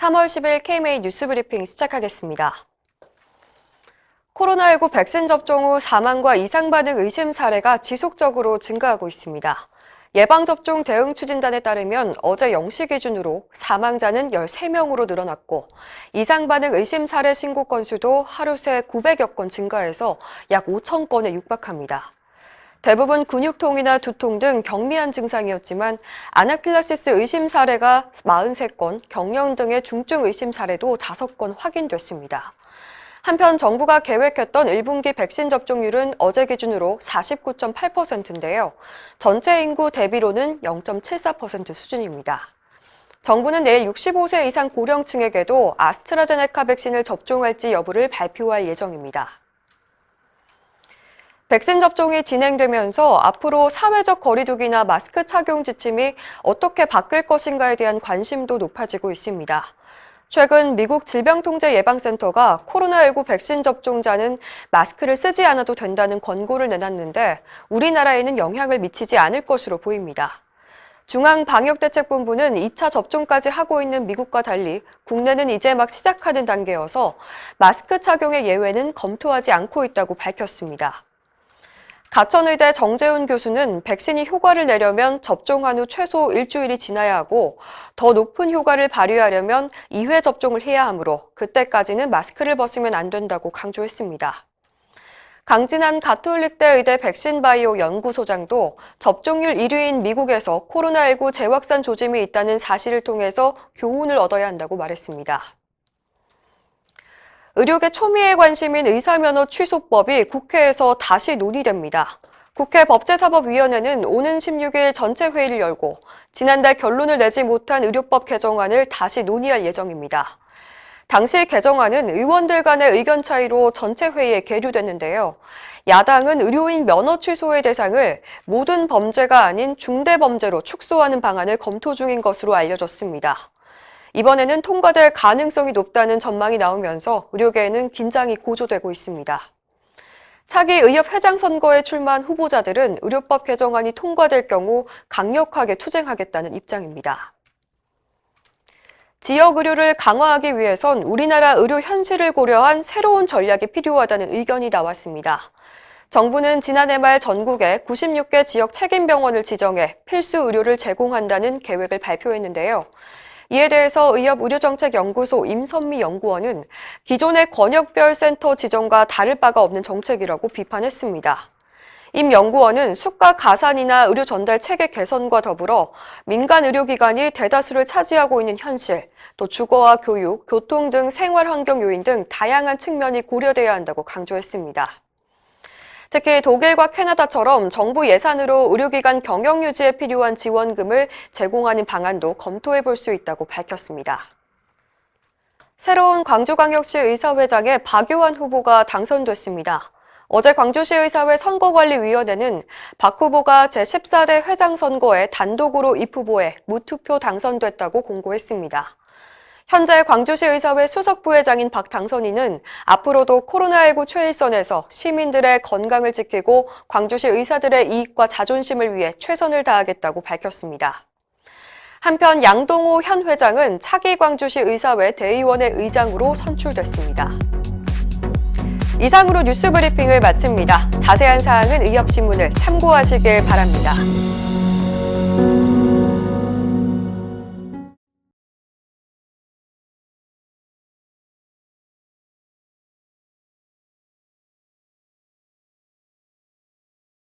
3월 10일 KMA 뉴스 브리핑 시작하겠습니다. 코로나19 백신 접종 후 사망과 이상 반응 의심 사례가 지속적으로 증가하고 있습니다. 예방접종 대응 추진단에 따르면 어제 0시 기준으로 사망자는 13명으로 늘어났고 이상 반응 의심 사례 신고 건수도 하루 새 900여 건 증가해서 약 5천 건에 육박합니다. 대부분 근육통이나 두통 등 경미한 증상이었지만 아나필락시스 의심 사례가 43건, 경련 등의 중증 의심 사례도 5건 확인됐습니다. 한편 정부가 계획했던 1분기 백신 접종률은 어제 기준으로 49.8%인데요. 전체 인구 대비로는 0.74% 수준입니다. 정부는 내일 65세 이상 고령층에게도 아스트라제네카 백신을 접종할지 여부를 발표할 예정입니다. 백신 접종이 진행되면서 앞으로 사회적 거리두기나 마스크 착용 지침이 어떻게 바뀔 것인가에 대한 관심도 높아지고 있습니다. 최근 미국 질병통제예방센터가 코로나19 백신 접종자는 마스크를 쓰지 않아도 된다는 권고를 내놨는데 우리나라에는 영향을 미치지 않을 것으로 보입니다. 중앙방역대책본부는 2차 접종까지 하고 있는 미국과 달리 국내는 이제 막 시작하는 단계여서 마스크 착용의 예외는 검토하지 않고 있다고 밝혔습니다. 가천의대 정재훈 교수는 백신이 효과를 내려면 접종한 후 최소 일주일이 지나야 하고 더 높은 효과를 발휘하려면 2회 접종을 해야 하므로 그때까지는 마스크를 벗으면 안 된다고 강조했습니다. 강진한 가톨릭대 의대 백신바이오 연구소장도 접종률 1위인 미국에서 코로나19 재확산 조짐이 있다는 사실을 통해서 교훈을 얻어야 한다고 말했습니다. 의료계 초미의 관심인 의사면허 취소법이 국회에서 다시 논의됩니다. 국회 법제사법위원회는 오는 16일 전체 회의를 열고 지난달 결론을 내지 못한 의료법 개정안을 다시 논의할 예정입니다. 당시 개정안은 의원들 간의 의견 차이로 전체 회의에 계류됐는데요. 야당은 의료인 면허 취소의 대상을 모든 범죄가 아닌 중대범죄로 축소하는 방안을 검토 중인 것으로 알려졌습니다. 이번에는 통과될 가능성이 높다는 전망이 나오면서 의료계에는 긴장이 고조되고 있습니다. 차기 의협 회장 선거에 출마한 후보자들은 의료법 개정안이 통과될 경우 강력하게 투쟁하겠다는 입장입니다. 지역 의료를 강화하기 위해선 우리나라 의료 현실을 고려한 새로운 전략이 필요하다는 의견이 나왔습니다. 정부는 지난해 말 전국에 96개 지역 책임병원을 지정해 필수 의료를 제공한다는 계획을 발표했는데요. 이에 대해서 의협의료정책연구소 임선미 연구원은 기존의 권역별 센터 지정과 다를 바가 없는 정책이라고 비판했습니다. 임 연구원은 수가 가산이나 의료 전달 체계 개선과 더불어 민간 의료기관이 대다수를 차지하고 있는 현실, 또 주거와 교육, 교통 등 생활 환경 요인 등 다양한 측면이 고려돼야 한다고 강조했습니다. 특히 독일과 캐나다처럼 정부 예산으로 의료기관 경영 유지에 필요한 지원금을 제공하는 방안도 검토해 볼 수 있다고 밝혔습니다. 새로운 광주광역시 의사회장에 박요한 후보가 당선됐습니다. 어제 광주시 의사회 선거관리위원회는 박 후보가 제14대 회장 선거에 단독으로 입후보에 무투표 당선됐다고 공고했습니다. 현재 광주시 의사회 수석 부회장인 박 당선인은 앞으로도 코로나19 최일선에서 시민들의 건강을 지키고 광주시 의사들의 이익과 자존심을 위해 최선을 다하겠다고 밝혔습니다. 한편 양동호 현 회장은 차기 광주시 의사회 대의원회 의장으로 선출됐습니다. 이상으로 뉴스 브리핑을 마칩니다. 자세한 사항은 의협신문을 참고하시길 바랍니다.